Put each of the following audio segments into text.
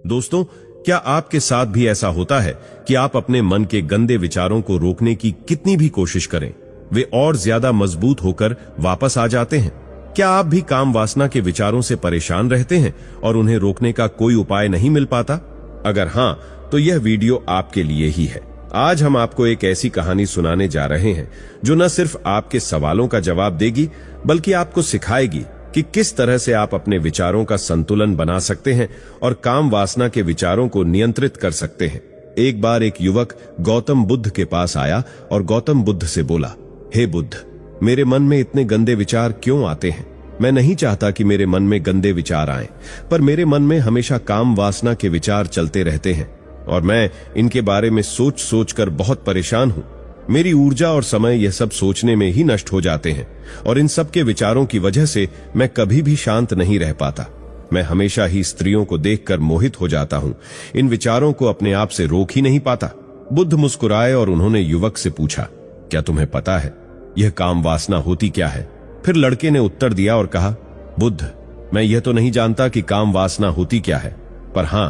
दोस्तों, क्या आपके साथ भी ऐसा होता है कि आप अपने मन के गंदे विचारों को रोकने की कितनी भी कोशिश करें, वे और ज्यादा मजबूत होकर वापस आ जाते हैं? क्या आप भी काम वासना के विचारों से परेशान रहते हैं और उन्हें रोकने का कोई उपाय नहीं मिल पाता? अगर हां, तो यह वीडियो आपके लिए ही है। आज हम आपको एक ऐसी कहानी सुनाने जा रहे हैं जो न सिर्फ आपके सवालों का जवाब देगी, बल्कि आपको सिखाएगी कि किस तरह से आप अपने विचारों का संतुलन बना सकते हैं और काम वासना के विचारों को नियंत्रित कर सकते हैं। एक बार एक युवक गौतम बुद्ध के पास आया और गौतम बुद्ध से बोला, हे बुद्ध, मेरे मन में इतने गंदे विचार क्यों आते हैं? मैं नहीं चाहता कि मेरे मन में गंदे विचार आएं, पर मेरे मन में हमेशा काम वासना के विचार चलते रहते हैं और मैं इनके बारे में सोच सोच कर बहुत परेशान हूं। मेरी ऊर्जा और समय यह सब सोचने में ही नष्ट हो जाते हैं और इन सब के विचारों की वजह से मैं कभी भी शांत नहीं रह पाता। मैं हमेशा ही स्त्रियों को देखकर मोहित हो जाता हूं, इन विचारों को अपने आप से रोक ही नहीं पाता। बुद्ध मुस्कुराए और उन्होंने युवक से पूछा, क्या तुम्हें पता है यह काम वासना होती क्या है? फिर लड़के ने उत्तर दिया और कहा, बुद्ध, मैं यह तो नहीं जानता कि काम वासना होती क्या है, पर हां,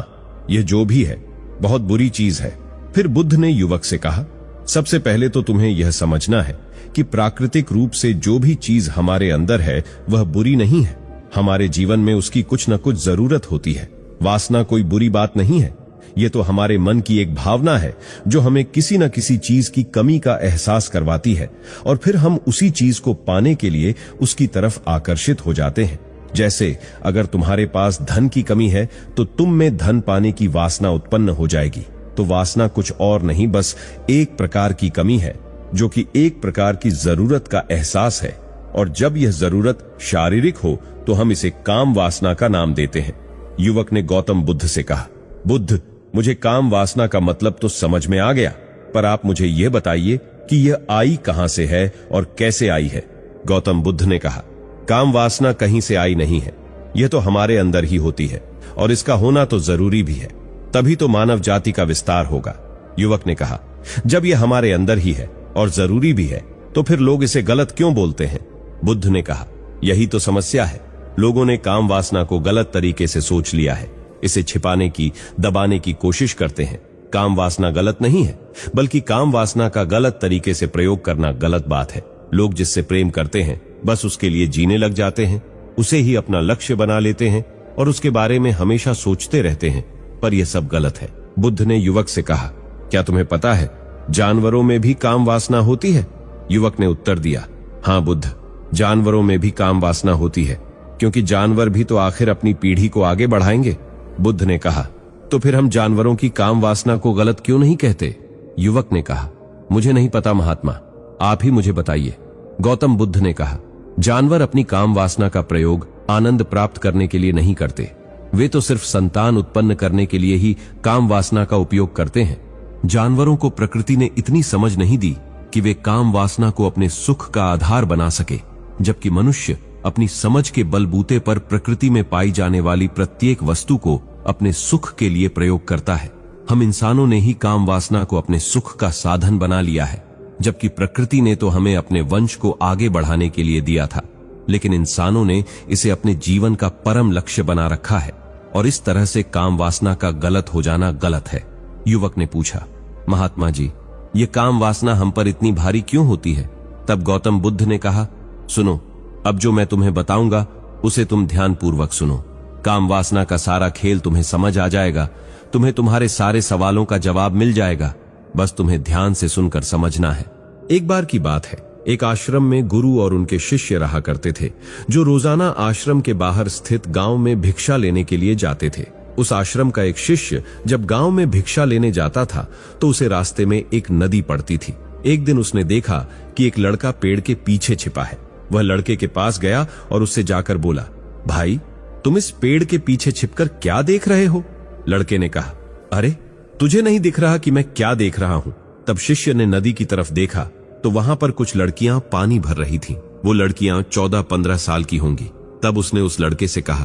यह जो भी है बहुत बुरी चीज है। फिर बुद्ध ने युवक से कहा, सबसे पहले तो तुम्हें यह समझना है कि प्राकृतिक रूप से जो भी चीज हमारे अंदर है वह बुरी नहीं है। हमारे जीवन में उसकी कुछ न कुछ जरूरत होती है। वासना कोई बुरी बात नहीं है, ये तो हमारे मन की एक भावना है जो हमें किसी न किसी चीज की कमी का एहसास करवाती है और फिर हम उसी चीज को पाने के लिए उसकी तरफ आकर्षित हो जाते हैं। जैसे अगर तुम्हारे पास धन की कमी है तो तुम में धन पाने की वासना उत्पन्न हो जाएगी। तो वासना कुछ और नहीं, बस एक प्रकार की कमी है जो कि एक प्रकार की जरूरत का एहसास है, और जब यह जरूरत शारीरिक हो तो हम इसे काम वासना का नाम देते हैं। युवक ने गौतम बुद्ध से कहा, बुद्ध, मुझे काम वासना का मतलब तो समझ में आ गया, पर आप मुझे यह बताइए कि यह आई कहां से है और कैसे आई है? गौतम बुद्ध ने कहा, काम वासना कहीं से आई नहीं है, यह तो हमारे अंदर ही होती है और इसका होना तो जरूरी भी है, तभी तो मानव जाति का विस्तार होगा। युवक ने कहा, जब यह हमारे अंदर ही है और जरूरी भी है तो फिर लोग इसे गलत क्यों बोलते हैं? बुद्ध ने कहा, यही तो समस्या है। लोगों ने काम वासना को गलत तरीके से सोच लिया है, इसे छिपाने की, दबाने की कोशिश करते हैं। काम वासना गलत नहीं है, बल्कि काम वासना का गलत तरीके से प्रयोग करना गलत बात है। लोग जिससे प्रेम करते हैं बस उसके लिए जीने लग जाते हैं, उसे ही अपना लक्ष्य बना लेते हैं और उसके बारे में हमेशा सोचते रहते हैं, पर यह सब गलत है। बुद्ध ने युवक से कहा, क्या तुम्हें पता है जानवरों में भी काम वासना होती है? युवक ने उत्तर दिया, हां बुद्ध, जानवरों में भी काम वासना होती है, क्योंकि जानवर भी तो आखिर अपनी पीढ़ी को आगे बढ़ाएंगे। बुद्ध ने कहा, तो फिर हम जानवरों की काम वासना को गलत क्यों नहीं कहते? युवक ने कहा, मुझे नहीं पता महात्मा, आप ही मुझे बताइए। गौतम बुद्ध ने कहा, जानवर अपनी काम वासना का प्रयोग आनंद प्राप्त करने के लिए नहीं करते, वे तो सिर्फ संतान उत्पन्न करने के लिए ही काम वासना का उपयोग करते हैं। जानवरों को प्रकृति ने इतनी समझ नहीं दी कि वे काम वासना को अपने सुख का आधार बना सके, जबकि मनुष्य अपनी समझ के बलबूते पर प्रकृति में पाई जाने वाली प्रत्येक वस्तु को अपने सुख के लिए प्रयोग करता है। हम इंसानों ने ही काम वासना को अपने सुख का साधन बना लिया है, जबकि प्रकृति ने तो हमें अपने वंश को आगे बढ़ाने के लिए दिया था, लेकिन इंसानों ने इसे अपने जीवन का परम लक्ष्य बना रखा है और इस तरह से काम वासना का गलत हो जाना गलत है। युवक ने पूछा, महात्मा जी, ये काम वासना हम पर इतनी भारी क्यों होती है? तब गौतम बुद्ध ने कहा, सुनो, अब जो मैं तुम्हें बताऊंगा उसे तुम ध्यानपूर्वक सुनो। काम वासना का सारा खेल तुम्हें समझ आ जाएगा, तुम्हें तुम्हारे सारे सवालों का जवाब मिल जाएगा, बस तुम्हें ध्यान से सुनकर समझना है। एक बार की बात है, एक आश्रम में गुरु और उनके शिष्य रहा करते थे, जो रोजाना आश्रम के बाहर स्थित गांव में भिक्षा लेने के लिए जाते थे। उस आश्रम का एक शिष्य जब गांव में भिक्षा लेने जाता था तो उसे रास्ते में एक नदी पड़ती थी। एक दिन उसने देखा कि एक लड़का पेड़ के पीछे छिपा है। वह लड़के के पास गया और उससे जाकर बोला, भाई, तुम इस पेड़ के पीछे छिपकर क्या देख रहे हो? लड़के ने कहा, अरे, तुझे नहीं दिख रहा कि मैं क्या देख रहा हूं? तब शिष्य ने नदी की तरफ देखा तो वहां पर कुछ लड़कियां पानी भर रही थीं। वो लड़कियां 14-15 साल की होंगी। तब उसने उस लड़के से कहा,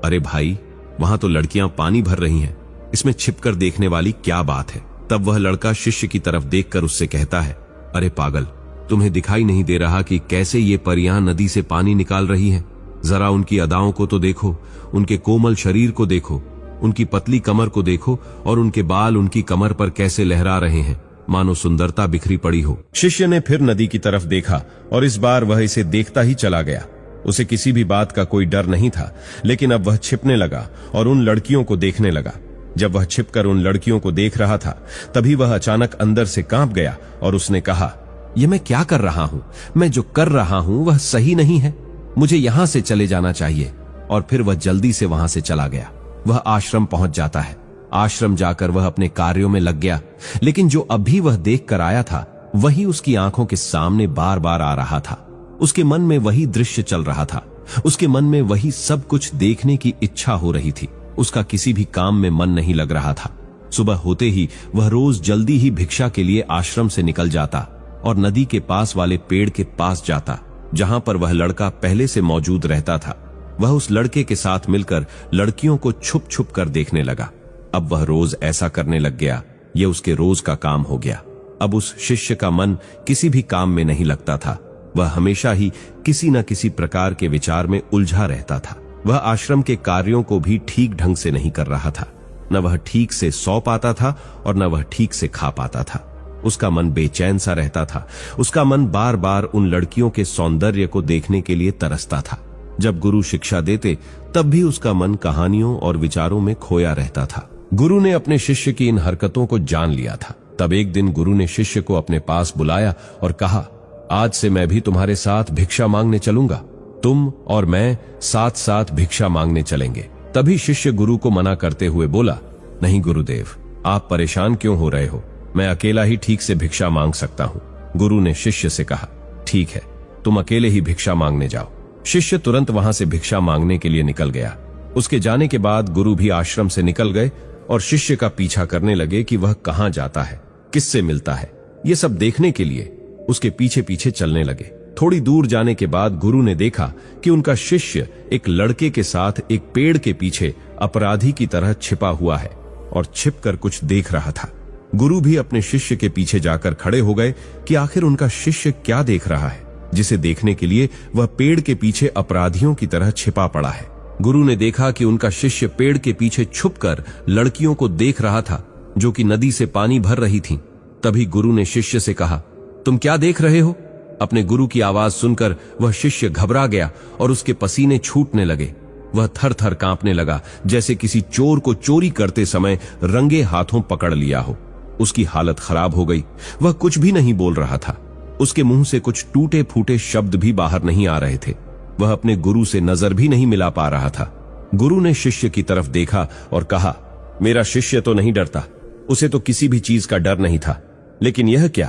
अरे भाई, वहां तो लड़कियां पानी भर रही हैं, इसमें छिपकर देखने वाली क्या बात है? तब वह लड़का शिष्य की तरफ देखकर उससे कहता है, अरे पागल, तुम्हें दिखाई नहीं दे रहा कि कैसे ये परियां नदी से पानी निकाल रही हैं? जरा उनकी अदाओं को तो देखो, उनके कोमल शरीर को देखो, उनकी पतली कमर को देखो और उनके बाल उनकी कमर पर कैसे लहरा रहे हैं, मानो सुंदरता बिखरी पड़ी हो। शिष्य ने फिर नदी की तरफ देखा और इस बार वह इसे देखता ही चला गया। उसे किसी भी बात का कोई डर नहीं था, लेकिन अब वह छिपने लगा और उन लड़कियों को देखने लगा। जब वह छिपकर उन लड़कियों को देख रहा था, तभी वह अचानक अंदर से कांप गया और उसने कहा, यह मैं क्या कर रहा हूं? मैं जो कर रहा हूं वह सही नहीं है, मुझे यहां से चले जाना चाहिए। और फिर वह जल्दी से वहां से चला गया। वह आश्रम पहुंच जाता है। आश्रम जाकर वह अपने कार्यों में लग गया, लेकिन जो अभी वह देख कर आया था वही उसकी आंखों के सामने बार बार आ रहा था। उसके मन में वही दृश्य चल रहा था। उसके मन में वही सब कुछ देखने की इच्छा हो रही थी। उसका किसी भी काम में मन नहीं लग रहा था। सुबह होते ही वह रोज जल्दी ही भिक्षा के लिए आश्रम से निकल जाता और नदी के पास वाले पेड़ के पास जाता, जहां पर वह लड़का पहले से मौजूद रहता था। वह उस लड़के के साथ मिलकर लड़कियों को छुप छुप कर देखने लगा। अब वह रोज ऐसा करने लग गया। यह उसके रोज का काम हो गया। अब उस शिष्य का मन किसी भी काम में नहीं लगता था। वह हमेशा ही किसी न किसी प्रकार के विचार में उलझा रहता था। वह आश्रम के कार्यों को भी ठीक ढंग से नहीं कर रहा था। न वह ठीक से सो पाता था और न वह ठीक से खा पाता था। उसका मन बेचैन सा रहता था। उसका मन बार बार उन लड़कियों के सौंदर्य को देखने के लिए तरसता था। जब गुरु शिक्षा देते तब भी उसका मन कहानियों और विचारों में खोया रहता था। गुरु ने अपने शिष्य की इन हरकतों को जान लिया था। तब एक दिन गुरु ने शिष्य को अपने पास बुलाया और कहा, आज से मैं भी तुम्हारे साथ भिक्षा मांगने चलूंगा। तुम और मैं साथ साथ भिक्षा मांगने चलेंगे। तभी शिष्य गुरु को मना करते हुए बोला, नहीं गुरुदेव, आप परेशान क्यों हो रहे हो? मैं अकेला ही ठीक से भिक्षा मांग सकता हूं। गुरु ने शिष्य से कहा, ठीक है, तुम अकेले ही भिक्षा मांगने जाओ। शिष्य तुरंत वहां से भिक्षा मांगने के लिए निकल गया। उसके जाने के बाद गुरु भी आश्रम से निकल गए और शिष्य का पीछा करने लगे कि वह कहां जाता है, किससे मिलता है। ये सब देखने के लिए उसके पीछे पीछे चलने लगे। थोड़ी दूर जाने के बाद गुरु ने देखा कि उनका शिष्य एक लड़के के साथ एक पेड़ के पीछे अपराधी की तरह छिपा हुआ है और छिपकर कुछ देख रहा था। गुरु भी अपने शिष्य के पीछे जाकर खड़े हो गए कि आखिर उनका शिष्य क्या देख रहा है, जिसे देखने के लिए वह पेड़ के पीछे अपराधियों की तरह छिपा पड़ा है। गुरु ने देखा कि उनका शिष्य पेड़ के पीछे छुपकर लड़कियों को देख रहा था, जो कि नदी से पानी भर रही थीं। तभी गुरु ने शिष्य से कहा, तुम क्या देख रहे हो? अपने गुरु की आवाज सुनकर वह शिष्य घबरा गया और उसके पसीने छूटने लगे। वह थर थर कांपने लगा, जैसे किसी चोर को चोरी करते समय रंगे हाथों पकड़ लिया हो। उसकी हालत खराब हो गई। वह कुछ भी नहीं बोल रहा था। उसके मुंह से कुछ टूटे फूटे शब्द भी बाहर नहीं आ रहे थे। वह अपने गुरु से नजर भी नहीं मिला पा रहा था। गुरु ने शिष्य की तरफ देखा और कहा, मेरा शिष्य तो नहीं डरता, उसे तो किसी भी चीज का डर नहीं था, लेकिन यह क्या,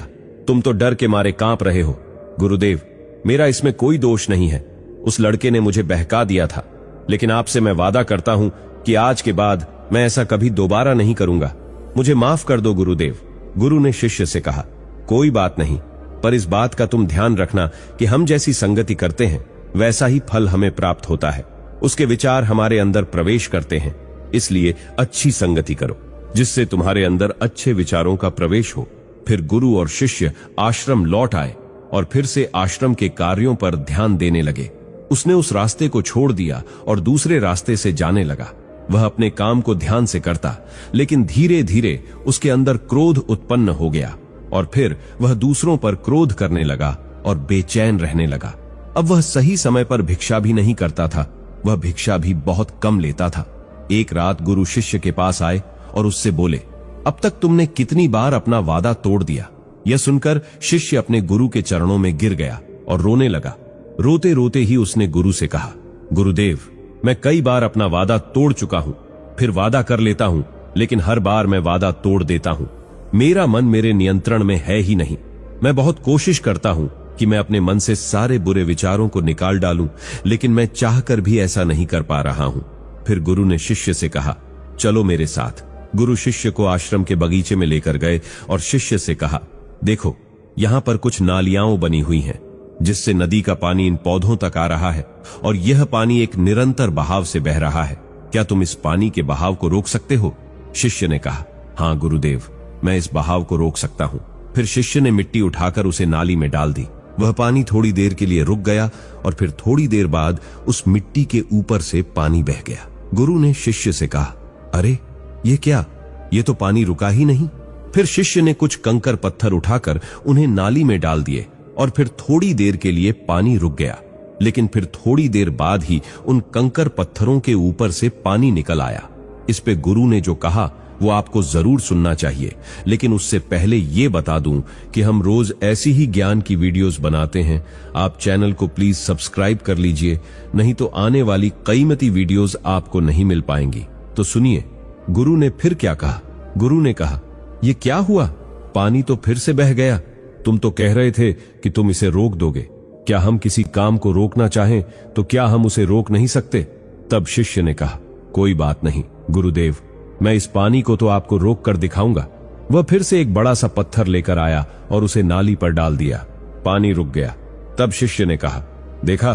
तुम तो डर के मारे कांप रहे हो। गुरुदेव, मेरा इसमें कोई दोष नहीं है। उस लड़के ने मुझे बहका दिया था, लेकिन आपसे मैं वादा करता हूं कि आज के बाद मैं ऐसा कभी दोबारा नहीं करूंगा। मुझे माफ कर दो गुरुदेव। गुरु ने शिष्य से कहा, कोई बात नहीं, पर इस बात का तुम ध्यान रखना कि हम जैसी संगति करते हैं वैसा ही फल हमें प्राप्त होता है। उसके विचार हमारे अंदर प्रवेश करते हैं, इसलिए अच्छी संगति करो जिससे तुम्हारे अंदर अच्छे विचारों का प्रवेश हो। फिर गुरु और शिष्य आश्रम लौट आए और फिर से आश्रम के कार्यों पर ध्यान देने लगे। उसने उस रास्ते को छोड़ दिया और दूसरे रास्ते से जाने लगा। वह अपने काम को ध्यान से करता, लेकिन धीरे धीरे उसके अंदर क्रोध उत्पन्न हो गया और फिर वह दूसरों पर क्रोध करने लगा और बेचैन रहने लगा। अब वह सही समय पर भिक्षा भी नहीं करता था। वह भिक्षा भी बहुत कम लेता था। एक रात गुरु शिष्य के पास आए और उससे बोले, अब तक तुमने कितनी बार अपना वादा तोड़ दिया? यह सुनकर शिष्य अपने गुरु के चरणों में गिर गया और रोने लगा। रोते रोते ही उसने गुरु से कहा, गुरुदेव, मैं कई बार अपना वादा तोड़ चुका हूं, फिर वादा कर लेता हूं, लेकिन हर बार मैं वादा तोड़ देता हूं। मेरा मन मेरे नियंत्रण में है ही नहीं। मैं बहुत कोशिश करता हूं कि मैं अपने मन से सारे बुरे विचारों को निकाल डालूं, लेकिन मैं चाहकर भी ऐसा नहीं कर पा रहा हूं। फिर गुरु ने शिष्य से कहा, चलो मेरे साथ। गुरु शिष्य को आश्रम के बगीचे में लेकर गए और शिष्य से कहा, देखो, यहां पर कुछ नालियां बनी हुई हैं, जिससे नदी का पानी इन पौधों तक आ रहा है और यह पानी एक निरंतर बहाव से बह रहा है। क्या तुम इस पानी के बहाव को रोक सकते हो? शिष्य ने कहा, हाँ गुरुदेव, मैं इस बहाव को रोक सकता हूं। फिर शिष्य ने मिट्टी उठाकर उसे नाली में डाल दी। वह पानी थोड़ी देर के लिए रुक गया और फिर थोड़ी देर बाद उस मिट्टी के ऊपर से पानी बह गया। गुरु ने शिष्य से कहा, अरे ये क्या, ये तो पानी रुका ही नहीं। फिर शिष्य ने कुछ कंकर पत्थर उठाकर उन्हें नाली में डाल दिए और फिर थोड़ी देर के लिए पानी रुक गया। लेकिन फिर थोड़ी देर बाद ही उन कंकर पत्थरों के ऊपर से पानी निकल आया। इस पे गुरु ने जो कहा वो आपको जरूर सुनना चाहिए, लेकिन उससे पहले ये बता दूं कि हम रोज ऐसी ही ज्ञान की वीडियोस बनाते हैं। आप चैनल को प्लीज सब्सक्राइब कर लीजिए, नहीं तो आने वाली कीमती वीडियोस आपको नहीं मिल पाएंगी। तो सुनिए गुरु ने फिर क्या कहा। गुरु ने कहा, ये क्या हुआ, पानी तो फिर से बह गया। तुम तो कह रहे थे कि तुम इसे रोक दोगे। क्या हम किसी काम को रोकना चाहें तो क्या हम उसे रोक नहीं सकते? तब शिष्य ने कहा, कोई बात नहीं गुरुदेव, मैं इस पानी को तो आपको रोक कर दिखाऊंगा। वह फिर से एक बड़ा सा पत्थर लेकर आया और उसे नाली पर डाल दिया। पानी रुक गया। तब शिष्य ने कहा, देखा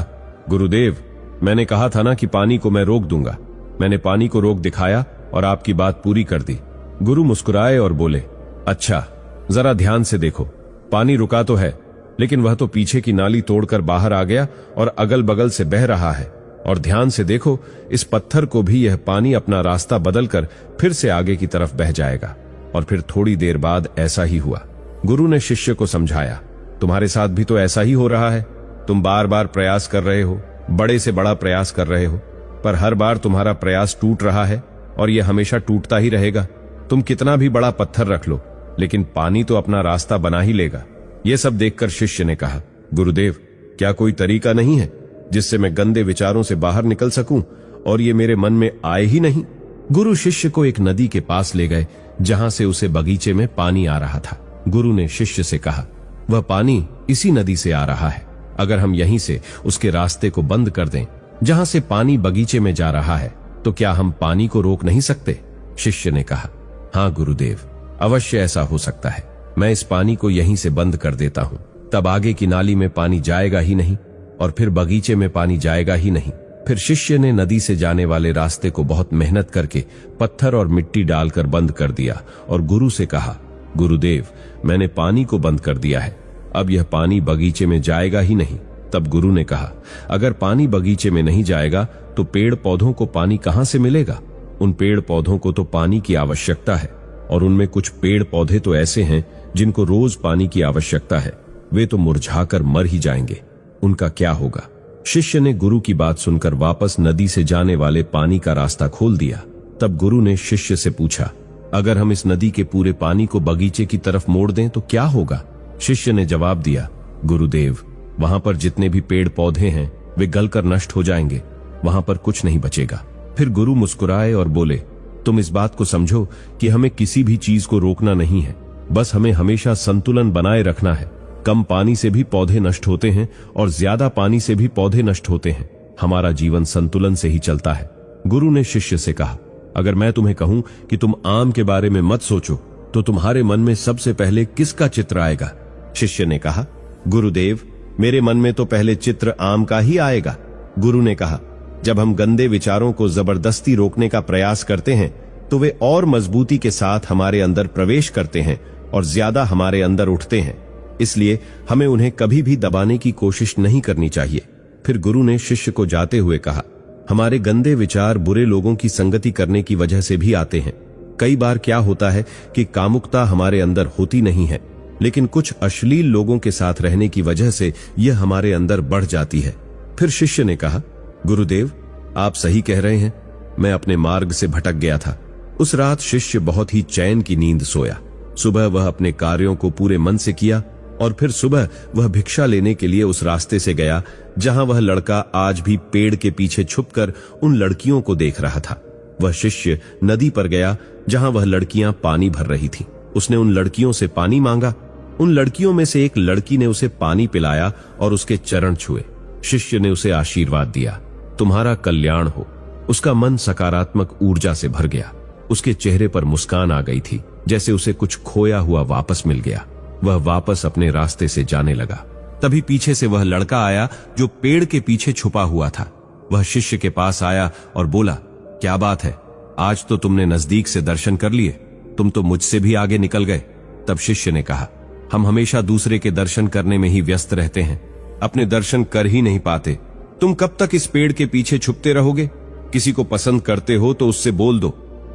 गुरुदेव, मैंने कहा था ना कि पानी को मैं रोक दूंगा। मैंने पानी को रोक दिखाया और आपकी बात पूरी कर दी। गुरु मुस्कुराए और बोले, अच्छा जरा ध्यान से देखो, पानी रुका तो है, लेकिन वह तो पीछे की नाली तोड़कर बाहर आ गया और अगल बगल से बह रहा है। और ध्यान से देखो, इस पत्थर को भी यह पानी अपना रास्ता बदलकर फिर से आगे की तरफ बह जाएगा। और फिर थोड़ी देर बाद ऐसा ही हुआ। गुरु ने शिष्य को समझाया, तुम्हारे साथ भी तो ऐसा ही हो रहा है। तुम बार बार प्रयास कर रहे हो, बड़े से बड़ा प्रयास कर रहे हो, पर हर बार तुम्हारा प्रयास टूट रहा है और यह हमेशा टूटता ही रहेगा। तुम कितना भी बड़ा पत्थर रख लो, लेकिन पानी तो अपना रास्ता बना ही लेगा। यह सब देखकर शिष्य ने कहा, गुरुदेव, क्या कोई तरीका नहीं है जिससे मैं गंदे विचारों से बाहर निकल सकूं और ये मेरे मन में आए ही नहीं? गुरु शिष्य को एक नदी के पास ले गए जहां से उसे बगीचे में पानी आ रहा था। गुरु ने शिष्य से कहा, वह पानी इसी नदी से आ रहा है। अगर हम यहीं से उसके रास्ते को बंद कर दें जहां से पानी बगीचे में जा रहा है, तो क्या हम पानी को रोक नहीं सकते? शिष्य ने कहा, हाँ गुरुदेव, अवश्य ऐसा हो सकता है। मैं इस पानी को यहीं से बंद कर देता हूं, तब आगे की नाली में पानी जाएगा ही नहीं और फिर बगीचे में पानी जाएगा ही नहीं। फिर शिष्य ने नदी से जाने वाले रास्ते को बहुत मेहनत करके पत्थर और मिट्टी डालकर बंद कर दिया और गुरु से कहा, गुरुदेव, मैंने पानी को बंद कर दिया है, अब यह पानी बगीचे में जाएगा ही नहीं। तब गुरु ने कहा, अगर पानी बगीचे में नहीं जाएगा तो पेड़ पौधों को पानी कहां से मिलेगा? उन पेड़ पौधों को तो पानी की आवश्यकता है और उनमें कुछ पेड़ पौधे तो ऐसे हैं जिनको रोज पानी की आवश्यकता है। वे तो मुरझाकर मर ही जाएंगे, उनका क्या होगा? शिष्य ने गुरु की बात सुनकर वापस नदी से जाने वाले पानी का रास्ता खोल दिया। तब गुरु ने शिष्य से पूछा, अगर हम इस नदी के पूरे पानी को बगीचे की तरफ मोड़ दें तो क्या होगा? शिष्य ने जवाब दिया, गुरुदेव, वहां पर जितने भी पेड़ पौधे हैं वे गलकर नष्ट हो जाएंगे, वहां पर कुछ नहीं बचेगा। फिर गुरु मुस्कुराए और बोले, तुम इस बात को समझो कि हमें किसी भी चीज को रोकना नहीं है, बस हमें हमेशा संतुलन बनाए रखना है। कम पानी से भी पौधे नष्ट होते हैं और ज्यादा पानी से भी पौधे नष्ट होते हैं। हमारा जीवन संतुलन से ही चलता है। गुरु ने शिष्य से कहा, अगर मैं तुम्हें कहूं कि तुम आम के बारे में मत सोचो तो तुम्हारे मन में सबसे पहले किसका चित्र आएगा? शिष्य ने कहा, गुरुदेव, मेरे मन में तो पहले चित्र आम का ही आएगा। गुरु ने कहा, जब हम गंदे विचारों को जबरदस्ती रोकने का प्रयास करते हैं तो वे और मजबूती के साथ हमारे अंदर प्रवेश करते हैं और ज्यादा हमारे अंदर उठते हैं। इसलिए हमें उन्हें कभी भी दबाने की कोशिश नहीं करनी चाहिए। फिर गुरु ने शिष्य को जाते हुए कहा, हमारे गंदे विचार बुरे लोगों की संगति करने की वजह से भी आते हैं। कई बार क्या होता है कि कामुकता हमारे अंदर होती नहीं है, लेकिन कुछ अश्लील लोगों के साथ रहने की वजह से यह हमारे अंदर बढ़ जाती है। फिर शिष्य ने कहा, गुरुदेव, आप सही कह रहे हैं, मैं अपने मार्ग से भटक गया था। उस रात शिष्य बहुत ही चैन की नींद सोया। सुबह वह अपने कार्यों को पूरे मन से किया और फिर सुबह वह भिक्षा लेने के लिए उस रास्ते से गया जहां वह लड़का आज भी पेड़ के पीछे छुपकर उन लड़कियों को देख रहा था। वह शिष्य नदी पर गया जहां वह लड़कियां पानी भर रही थीं। उसने उन लड़कियों से पानी मांगा। उन लड़कियों में से एक लड़की ने उसे पानी पिलाया और उसके चरण छुए। शिष्य ने उसे आशीर्वाद दिया, तुम्हारा कल्याण हो। उसका मन सकारात्मक ऊर्जा से भर गया। उसके चेहरे पर मुस्कान आ गई थी, जैसे उसे कुछ खोया हुआ वापस मिल गया। वह वापस अपने रास्ते से जाने लगा। तभी पीछे से वह लड़का आया जो पेड़ के पीछे छुपा हुआ था। वह शिष्य के पास आया और बोला, क्या बात है, आज तो तुमने नजदीक से दर्शन कर लिए, तुम तो मुझसे भी आगे निकल गए। तब शिष्य ने कहा, हम हमेशा दूसरे के दर्शन करने में ही व्यस्त रहते हैं, अपने दर्शन कर ही नहीं पाते। तुम कब तक इस पेड़ के पीछे छुपते रहोगे? किसी को पसंद करते हो तो उससे बोल दो,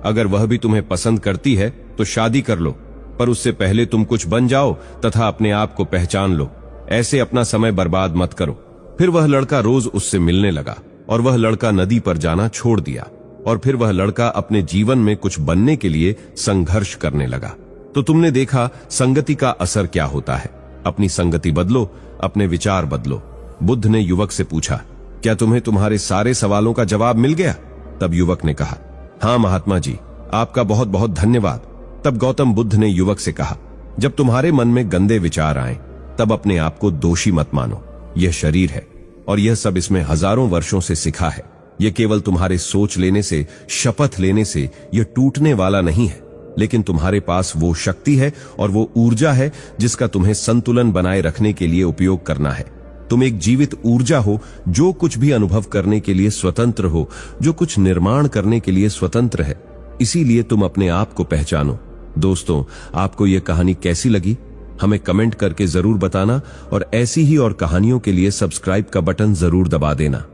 अगर वह भी तुम्हें पसंद करती है तो शादी कर लो, पर उससे पहले तुम कुछ बन जाओ तथा अपने आप को पहचान लो। ऐसे अपना समय बर्बाद मत करो। फिर वह लड़का रोज उससे मिलने लगा और वह लड़का नदी पर जाना छोड़ दिया और फिर वह लड़का अपने जीवन में कुछ बनने के लिए संघर्ष करने लगा। तो तुमने देखा संगति का असर क्या होता है। अपनी संगति बदलो, अपने विचार बदलो। बुद्ध ने युवक से पूछा, क्या तुम्हें तुम्हारे सारे सवालों का जवाब मिल गया? तब युवक ने कहा, हाँ महात्मा जी, आपका बहुत बहुत धन्यवाद। तब गौतम बुद्ध ने युवक से कहा, जब तुम्हारे मन में गंदे विचार आए तब अपने आप को दोषी मत मानो। यह शरीर है और यह सब इसमें हजारों वर्षों से सिखा है। यह केवल तुम्हारे सोच लेने से, शपथ लेने से यह टूटने वाला नहीं है, लेकिन तुम्हारे पास वो शक्ति है और वो ऊर्जा है जिसका तुम्हें संतुलन बनाए रखने के लिए उपयोग करना है। तुम एक जीवित ऊर्जा हो जो कुछ भी अनुभव करने के लिए स्वतंत्र हो, जो कुछ निर्माण करने के लिए स्वतंत्र है। इसीलिए तुम अपने आप को पहचानो। दोस्तों, आपको यह कहानी कैसी लगी हमें कमेंट करके जरूर बताना और ऐसी ही और कहानियों के लिए सब्सक्राइब का बटन जरूर दबा देना।